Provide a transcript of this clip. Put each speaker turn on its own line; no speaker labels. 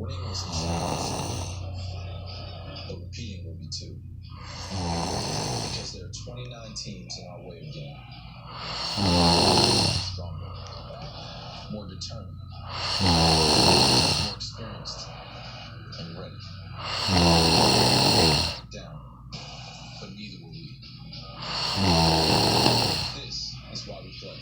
Winning was insane, but repeating will be too. Because there are 29 teams in our way of game. Stronger, more determined, more experienced, and ready. Down, but neither will we. This is why we play.